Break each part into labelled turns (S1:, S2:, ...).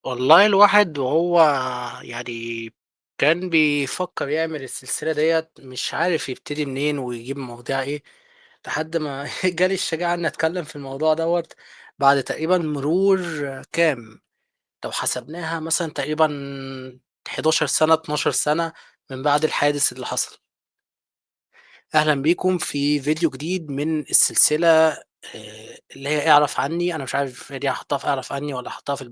S1: والله الواحد وهو يعني كان بيفكّر يعمل السلسلة ديّة، مش عارف يبتدي منين ويجيب مواضيع إيه، لحد ما جالي الشجاعة إني أتكلّم في الموضوع دوّة بعد تقريبًا مرور كام، لو حسبناها مثلًا تقريبًا 11 سَنة، 12 سَنة من بعد الحادث اللي حصل. أهلًا بيكم في فيديو جديد من السلسلة اللي هي اعرف عني، أنا مش عارف هي دي هاحطها في اعرف عني والّا هاحطها في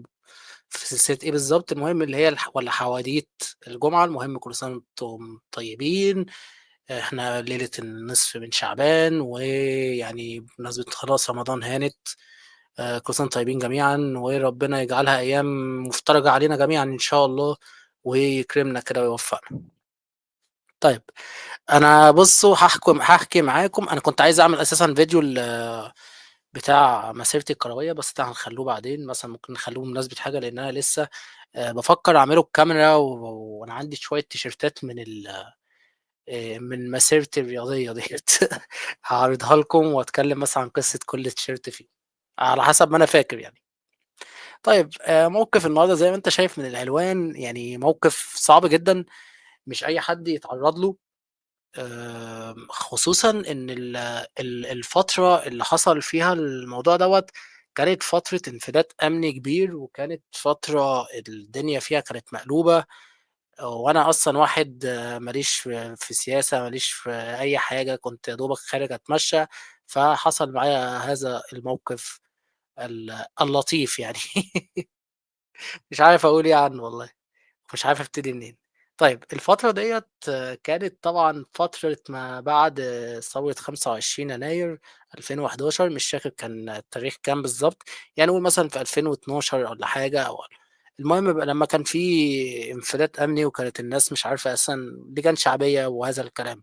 S1: سلسلة إيه بالضبط، المهم اللي هي والّا حواديت الجمعة، المهم كل سنة وأنتم طيبين، إحنا ليلة النصف من شعبان، ويعني بمناسبة خلاص رمضان هانت، كل سنة وأنتم طيبين جميعًا، وربنا يجعلها أيام مفترجة علينا جميعًا إن شاء الله، ويكرمنا كده ويوفقنا. طيب أنا بُصّوا هاحكي معاكم، أنا كنت عايز أعمل أساسًا فيديو بتاع مسيرتي الكروية، بس ده هنخلّوه بعدين، مثلًا ممكن نخلّوه بمناسبة حاجة، لإن أنا لسه بافكّر أعمله بكاميرا وأنا عندي شوية تيشيرتات من مسيرتي الرياضية ديّة هاعرضها لكم وأتكلّم مثلًا عن قصة كل تيشيرت فيهم، على حسب ما أنا فاكر يعني. طيب موقِف النهارده زي ما أنت شايف من العنوان يعني موقِف صعب جدًا، مش أي حد يتعرّض له. خصوصًا إن الفترة اللي حصل فيها الموضوع دوّة، كانت فترة انفلات أمني كبير، وكانت فترة الدنيا فيها كانت مقلوبة، وأنا أصلًا واحد ما ليش في سياسة، ما ليش في أي حاجة، كنت يا دوبك خارج أتمشى، فحصل معايا هذا الموقف اللطيف يعني مش عارف أقول إيه عنه والله. مش عارف أبتدي منين. طيب الفترة ديّة كانت طبعًا فترة ما بعد ثورة 25 يناير 2011 مش فاكر كان التاريخ كام بالضبط، يعني قُل مثلًا في 2012 والّا حاجة أو المهم لمّا كان في انفلات أمني وكانت الناس مش عارفة أساسًا لجان شعبية وهذا الكلام.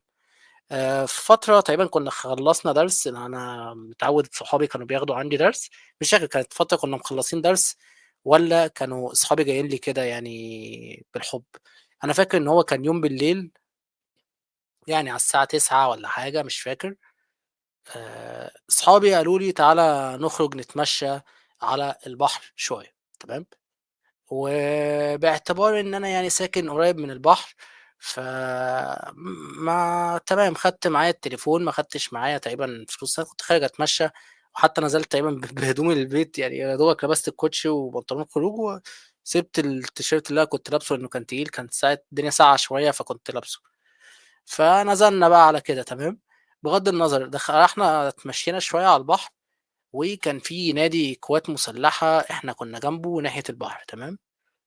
S1: في فترة تقريبًا كنا خلّصنا درس، أنا متعوّد صحابي كانوا بياخدوا عندي درس، مش فاكر كانت فترة كنا مخلّصين درس والّا كانوا أصحابي جايين لي كده يعني بالحُب. أنا فاكر إن هو كان يوم بالليل، يعني على الساعة 21:00 والّا حاجة مش فاكر، أصحابي قالوا لي: "تعالَ نخرج نتمشى على البحر شوية." تمام؟ وباعتبار إن أنا يعني ساكن قريب من البحر، ما تمام، خدت معايا التليفون، ما خدتش معايا تقريبًا فلوس، أنا كنت خارج أتمشى، وحتى نزلت تقريبًا بهدوم البيت، يعني يا دوبك لبست الكوتشي وبنطلون خروج، وسِبت التيشيرت اللي أنا كنت لابسه لإنه كان تقيل، كانت الدنيا ساقعة شوية فكنت لابسه. فنزلنا بقى على كده تمام، بغض النظر رحنا اتمشينا شوية على البحر، وكان في نادي قوات مسلحة إحنا كنا جنبه ناحية البحر تمام.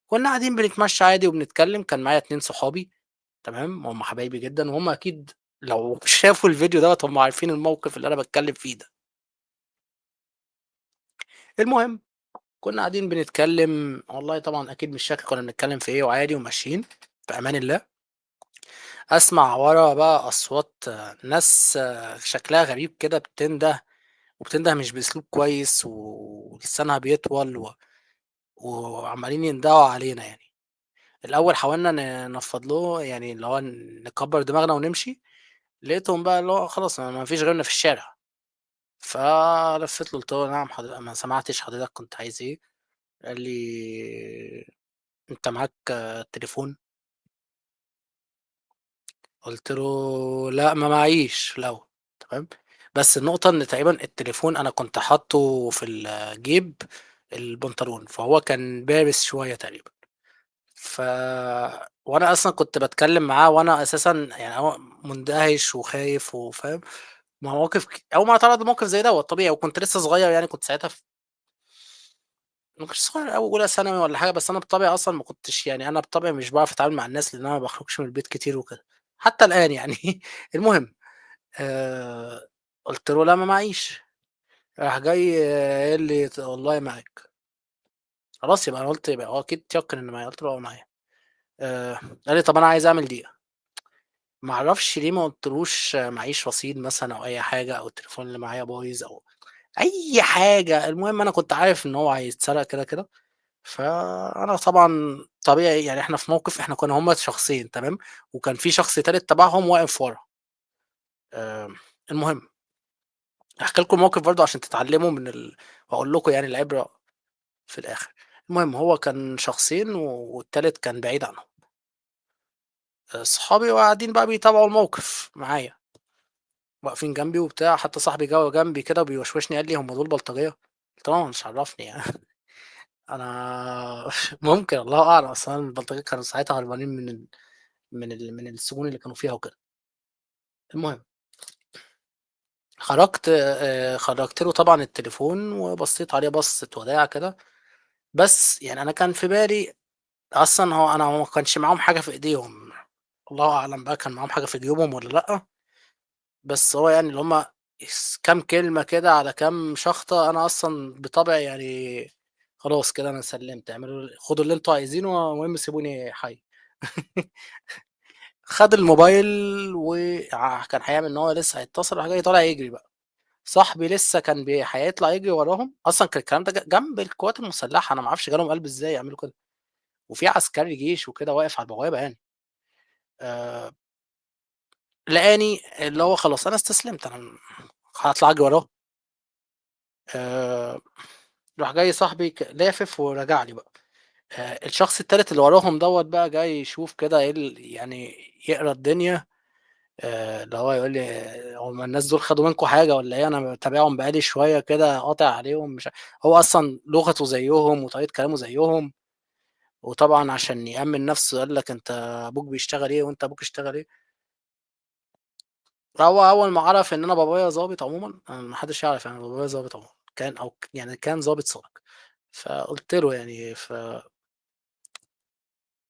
S1: كنا قاعدين بنتمشى عادي وبنتكلم، كان معايا 2 صحابي تمام، هُم حبايبي جدًا، وهُم أكيد لو شافوا الفيديو دوّة هُم عارفين الموقف اللي أنا باتكلم فيه ده. المهم كنا قاعدين بنتكلم، والله طبعًا أكيد مش فاكر كنا بنتكلم في إيه وعادي وماشيين في أمان الله، أسمع ورا بقى أصوات ناس شكلها غريب كده وبتنده مش بأسلوب كويس ولسانها بيطول وعمّالين يندهوا علينا يعني. الأول حاولنا ننفّض له يعني اللي هو نكبّر دماغنا ونمشي، لقيتهم بقى اللي هو خلاص ما فيش غيرنا في الشارع، فلفّيت له قُلت له: "نعم ما سمعتش حضرتك كنت عايز إيه؟" قال لي: "أنت معاك تليفون؟" قُلت له: "لأ ما معييش الأول." تمام، بس النقطة إن تقريبًا التليفون أنا كنت حاطّه في جيب البنطلون، فهو كان بارز شوية تقريبًا. ف وأنا أصلًا كنت باتكلّم معاه وأنا أساسًا يعني هو مندهش وخايف وفاهم، مواقف أول ما أتعرّض لموقف زي دوّة طبيعي، وكنت لسه صغير يعني كنت ساعتها ما كنتش صغير أوي أولى ثانوي والّا حاجة، بس أنا بطبعي أصلًا ما كنتش يعني أنا بطبعي مش باعرف أتعامل مع الناس، لإن أنا ما باخرجش من البيت كتير وكده، حتى الآن يعني المهم قُلت له: "لأ ما معييش." راح جاي قايل لي: "والله معاك." خلاص يبقى أنا قُلت يبقى هو أكيد اتيقن إن معايا، قُلت له: "آه معايا." آآ قال لي: "طَب أنا عايز أعمل دقيقة." ما أعرفش ليه ما قُلتلوش معييش رصيد مثلًا أو أي حاجة أو التليفون اللي معايا بايظ أو أي حاجة، المهم أنا كنت عارف إن هو هيتسرق كده، كده، فأنا طبعًا طبيعي يعني إحنا في موقف إحنا كنا هُم شخصين تمام، وكان في شخص تالت تبعهم واقف ورا، آمم، المهم هاحكي لكم الموقف برضه عشان تتعلموا وأقول لكم يعني العبرة في الآخر. المهم هو كان شخصين والتالت كان بعيد عنهم. صحابي وقاعدين بقى بيتابعوا الموقف معايا، واقفين جنبي وبتاع، حتى صاحبي جه جنبي كده وبيوشوشني قال لي: "هم دول بلطجية؟" قُلت له: "أنا مش عرّفني يعني." أنا ممكن الله أعلم، أصل أنا البلطجية كانوا ساعتها هربانين من السجون اللي كانوا فيها وكده. المهم خرّجت له طبعًا التليفون وبصّيت عليه بصّة وداع كده، بس يعني أنا كان في بالي أصلًا هو ما كانش معاهم حاجة في إيديهم، الله أعلم بقى كان معاهم حاجة في جيوبهم والّا لأ، بس هو يعني اللي هم كام كلمة كده على كام شخطة، أنا أصلًا بطبعي يعني خلاص كده أنا سلِّمت، خدوا اللي أنتم عايزينه المهم سيبوني حي. خد الموبايل كان هيعمل إن هو لسه هيتصل، راح جاي طالع يجري بقى. صاحبي لسه كان هيطلع يجري وراهم، أصلًا كان الكلام ده جنب القوات المسلحة، أنا ما أعرفش جالهم قلب إزاي يعملوا كده، وفي عسكري جيش وكده واقف على البوابة يعني. آآ لقاني اللي هو خلاص أنا استسلمت، أنا هاطلع أجري وراه. آآ راح جاي صاحبي لافف ورجع لي بقى. الشخص التالت اللي وراهم دوّة بقى جاي يشوف كده إيه يعني يقرا الدنيا، اللي هو يقول لي: "هُم الناس دول خدوا منكم حاجة والّا إيه؟ أنا متابعهم بقى لي شوية كده قاطع عليهم." مش هو أصلًا لغته زيّهم وطريقة كلامه زيّهم، وطبعًا عشان يأمِّن نَفْسه قال لك: "أنت أبوك بيشتغل إيه وأنت أبوك اشتغل إيه؟" هو أول ما عرف إن أنا بابايا ضابط عمومًا، ما حدّش يعرف يعني بابايا ضابط عمومًا، كان أو يعني كان ضابط سابق، فقُلت له يعني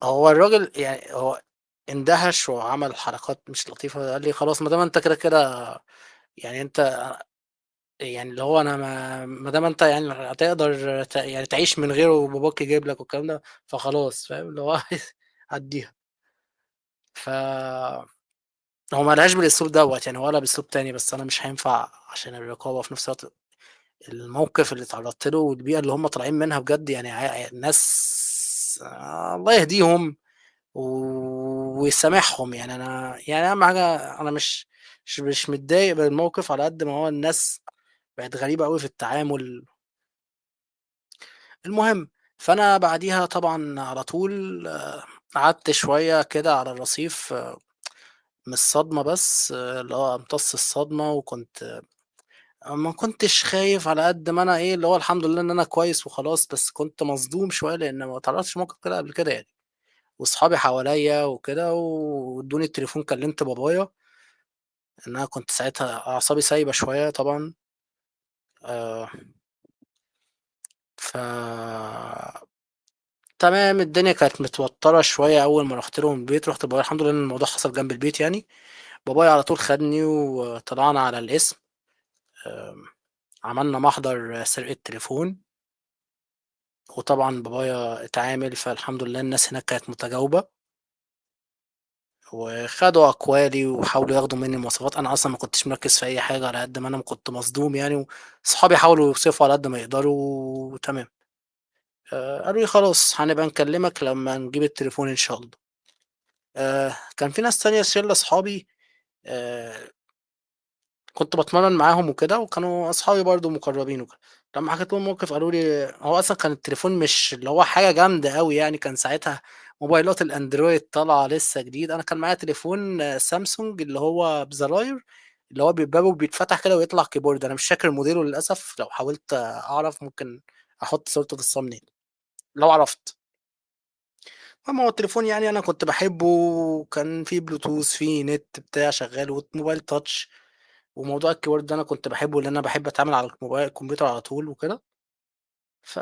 S1: هو الراجل يعني هو اندهش وعمل حركات مش لطيفة، قال لي: "خلاص ما دام أنت كده يعني أنت يعني اللي هو أنا ما دام أنت يعني هتقدر يعني تعيش من غيره وباباك يجيب لك والكلام ده، فخلاص." فاهم؟ اللي هو عدّيها. ف هو ما قالهاش بالأسلوب دوّة يعني هو قالها بأسلوب تاني، بس أنا مش هينفع عشان الرقابة وفي نفس الوقت الموقف اللي اتعرّضت له والبيئة اللي هم طالعين منها بجد يعني ناس الله يهديهم ويسامحهم، يعني يعني أهم حاجة أنا مش متضايق من الموقف على قد ما هو الناس بقت غريبة أوي في التعامل. المهم، فأنا بعديها طبعًا على طول قعدت شوية كده على الرصيف من الصدمة بس اللي هو أمتص الصدمة ما كنتش خايف على قد ما أنا إيه، اللي هو الحمد لله إن أنا كويس وخلاص، بس كنت مصدوم شوية لإن ما اتعرّضتش لموقف كده قبل كده يعني، وأصحابي حواليّا وكده وادّوني التليفون كلّمت بابايا، إن أنا كنت ساعتها أعصابي سايبة شوية طبعًا. آآ ف تمام، الدنيا كانت متوتّرة شوية أول ما رُحت لهم البيت، رُحت لبابايا الحمد لله إن الموضوع حصل جنب البيت يعني، بابايا على طول خدني وطلعنا على القسم. آمم عملنا محضر سرقة تليفون، وطبعًا بابايا اتعامل، فالحمد لله الناس هناك كانت متجاوبة، وخدوا أقوالي وحاولوا ياخدوا منّي مواصفات، أنا أصلًا ما كنتش مركّز في أي حاجة على قد ما أنا كنت مصدوم يعني، وصحابي حاولوا يوصفوا على قد ما يقدروا وتمام. قالوا لي: "خلاص هنبقى نكلمك لمّا نجيب التليفون إن شاء الله." كان في ناس تانية شِلّة صحابي آآ كنت باتمرّن معاهم وكده، وكانوا أصحابي برضه مُقرّبين وكده، لمّا حكيت لهم الموقف قالوا لي هو أصلًا كان التليفون مش اللي هو حاجة جامدة أوي يعني، كان ساعتها موبايلات الأندرويد طالعة لسه جديد، أنا كان معايا تليفون سامسونج اللي هو بزراير، اللي هو بابه بيتفتح كده ويطلع كيبورد، أنا مش فاكر موديله للأسف، لو حاولت أعرف ممكن أحُط صورته في الthumbnail لو عرفت. المهم هو التليفون يعني أنا كنت باحبه وكان فيه بلوتوث، فيه نت بتاع شغّال موبايل touch. وموضوع الكيبورد ده أنا كنت باحبه، لإن أنا باحب أتعامل على الكمبيوتر على طول وكده، ف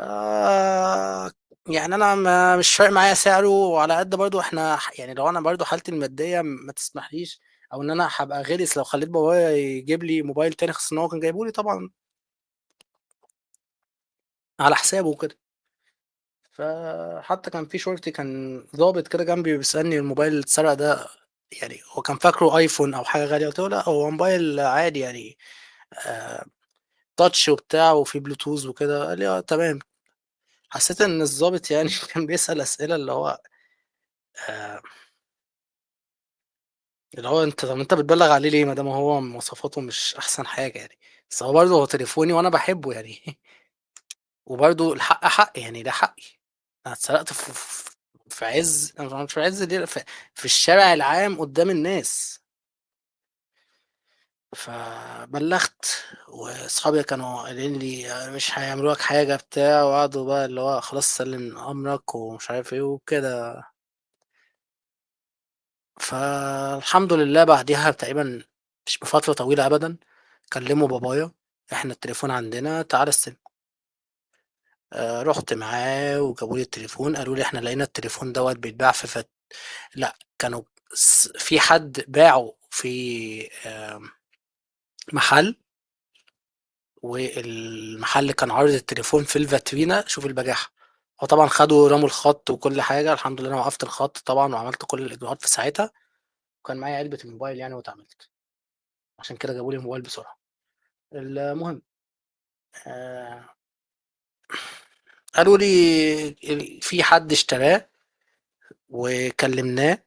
S1: يعني أنا مش فارق معايا سعره، وعلى قد برضه إحنا يعني لو أنا برضه حالتي المادية ما تسمحليش، أو إن أنا هابقى غِلِس لو خلّيت بابايا يجيب لي موبايل تاني، خاصةً إن هو كان جايبه لي طبعًا على حسابه وكده. فحتى كان في شرطي كان ضابط كده جنبي بيسألني الموبايل اللي اتسرق ده يعني هو كان فاكره أيفون أو حاجة غالية، قُلت له: "لأ، هو موبايل عادي يعني آآ touch وبتاع وفيه بلوتوث وكده." قال لي: "آه، تمام." حسّيت إن الضابط يعني كان بيسأل أسئلة آآ اللي هو أنت طَب أنت بتبلّغ عليه ليه ما دام هو مواصفاته مش أحسن حاجة يعني، بس هو برضه هو تليفوني وأنا باحبه يعني وبرضه الحق حق يعني ده حقي. أنا اتسرقت في عِز، مش في عِز الليل، في الشارع العام قدّام الناس. فبلّغت، وأصحابي كانوا قايلين لي مش هيعملوا لك حاجة بتاع، وقعدوا بقى اللي هو خلاص سلِّم أمرك ومش عارف إيه وكده. فالحمد لله بعديها تقريبًا مش بفترة طويلة أبدًا، كلّموا بابايا، إحنا التليفون عندنا تعالَ استلمه. رُحت معاه وجابوا لي التليفون، قالوا لي: "إحنا لقينا التليفون دوّة بيتباع في لأ، كانوا في حد باعه في محل، والمحل كان عارض التليفون في الفاترينا، شوف البجاحة. هو طبعًا خدوا رموا الخط وكل حاجة، الحمد لله أنا وقّفت الخط طبعًا وعملت كل الإجراءات في ساعتها، وكان معايا علبة الموبايل يعني واتعاملت، عشان كده جابوا لي الموبايل بسرعة. المهم آآ قالوا لي في حد اشتراه وكلمناه،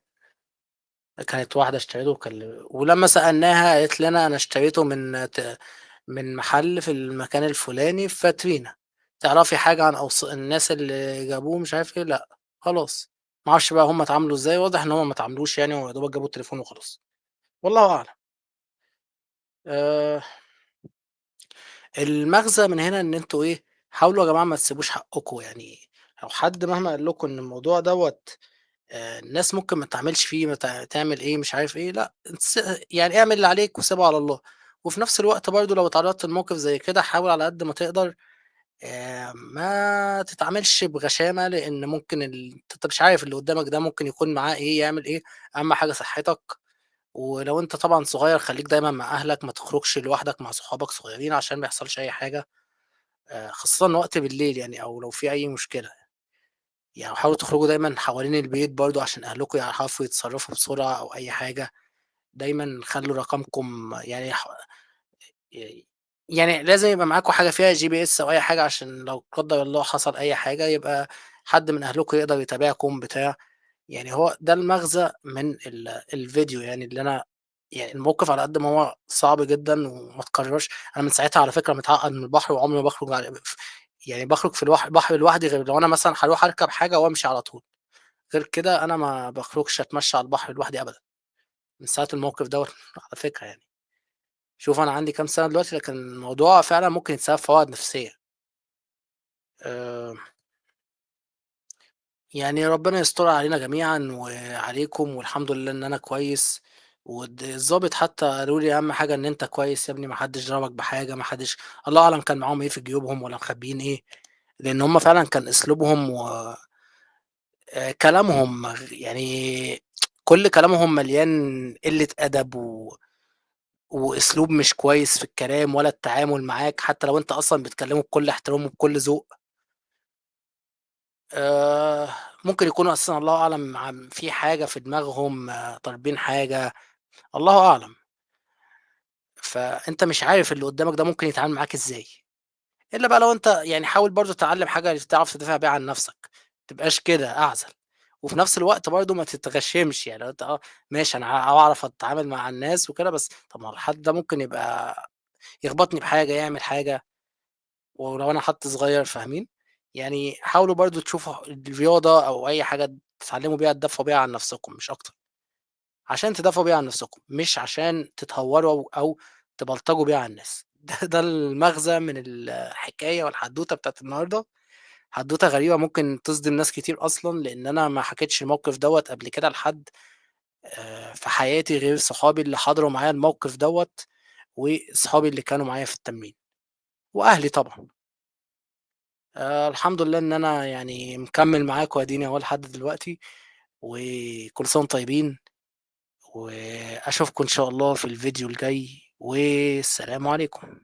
S1: كانت واحدة اشتريته ولمّا سألناها قالت لنا أنا اشتريته من محل في المكان الفلاني في فاترينا، تعرفي حاجة عن الناس اللي جابوه مش عارف إيه، لأ، خلاص. ما أعرفش بقى هُم اتعاملوا إزاي، واضح إن هُم ما اتعاملوش يعني، هو يا دوبك جابوا التليفون وخلاص، والله أعلم. آآ المغزى من هنا إن أنتم إيه، حاولوا يا جماعة ما تسيبوش حقكم، يعني لو حد مهما قال لكم إن الموضوع دوّة الناس ممكن ما تتعاملش فيه، ما تعمل إيه، مش عارف إيه، لأ، يعني اعمل اللي عليك وسيبها على الله. وفي نفس الوقت برضه لو اتعرضت لموقف زي كده، حاول على قد ما تقدر ما تتعاملش بغشامة، لإن ممكن أنت مش عارف اللي قدّامك ده ممكن يكون معاه إيه، يعمل إيه. أهم حاجة صحتك، ولو أنت طبعًا صغير خلّيك دايمًا مع أهلك، ما تخرجش لوحدك مع صحابك صغيرين عشان ما يحصلش أي حاجة، خاصةً وقت بالليل يعني، أو لو في أي مشكلة. يعني حاولوا تخرجوا دايمًا حوالين البيت برضه عشان أهلكم يعرفوا يتصرّفوا بسرعة أو أي حاجة. دايمًا خلّوا رقمكم يعني ي يعني لازم يبقى معاكم حاجة فيها GPS أو أي حاجة، عشان لو لا قدّر الله حصل أي حاجة، يبقى حد من أهلكم يقدر يتابعكم بتاع. يعني هو ده المغزى من الفيديو يعني، اللي أنا يعني الموقف على قد ما هو صعب جدًا وما اتكررش. أنا من ساعتها على فكرة متعقد من البحر، وعمري ما باخرج يعني باخرج في البحر لوحدي، غير لو أنا مثلًا هاروح أركب حاجة وأمشي على طول. غير كده أنا ما باخرجش أتمشى على البحر لوحدي أبدًا، من ساعة الموقف دوّة على فكرة يعني. شوف أنا عندي كام سنة دلوقتي، لكن الموضوع فعلًا ممكن يتسبب في عقد نفسية. آآ، يعني ربنا يسترها علينا جميعًا وعليكم، والحمد لله إن أنا كويس. الضابط حتى قالوا لي: "أهم حاجة إن أنت كويس يا ابني، ما حدش ضربك بحاجة، ما حدش". الله أعلم كان معاهم إيه في جيوبهم والّا مخبيين إيه، لإن هُم فعلًا كان أسلوبهم كلامهم يعني كل كلامهم مليان قلة أدب وأسلوب مش كويس في الكلام ولا التعامل معاك، حتى لو أنت أصلًا بتكلمه بكل احترام وبكل ذوق. آآ، ممكن يكونوا أساسًا الله أعلم في حاجة في دماغهم، طالبين حاجة، الله أعلم. فأنت مش عارف اللي قدامك ده ممكن يتعامل معاك إزاي، إلا بقى لو أنت يعني حاول برضه تتعلم حاجة تعرف تدافع بيها عن نفسك، ما تبقاش كده أعزل. وفي نفس الوقت برضه ما تتغشِّمش، يعني لو أنت ماشي أنا أعرف أتعامل مع الناس وكده، بس طب ما هو الحد ده ممكن يبقى يخبطني بحاجة، يعمل حاجة، ولو أنا حد صغير فاهمين؟ يعني حاولوا برضه تشوفوا الرياضة أو أي حاجة تتعلموا بيها تدافعوا بيها عن نفسكم مش أكتر، عشان تدافعوا بيها عن نفسكم، مش عشان تتهوروا أو تبلطجوا بيها على الناس. ده المغزى من الحكاية والحدوتة بتاعة النهارده. حدوتة غريبة ممكن تصدم ناس كتير أصلًا، لإن أنا ما حكيتش الموقف دوّة قبل كده لحد في حياتي غير صحابي اللي حضروا معايا الموقف دوّة، وصحابي اللي كانوا معايا في التمرين، وأهلي طبعًا. الحمد لله إن أنا يعني مكمّل معاكم أديني أهو لحد دلوقتي، وكل سنة وأنتم طيبين، وأشوفكم إن شاء الله في الفيديو الجاي، والسلام عليكم.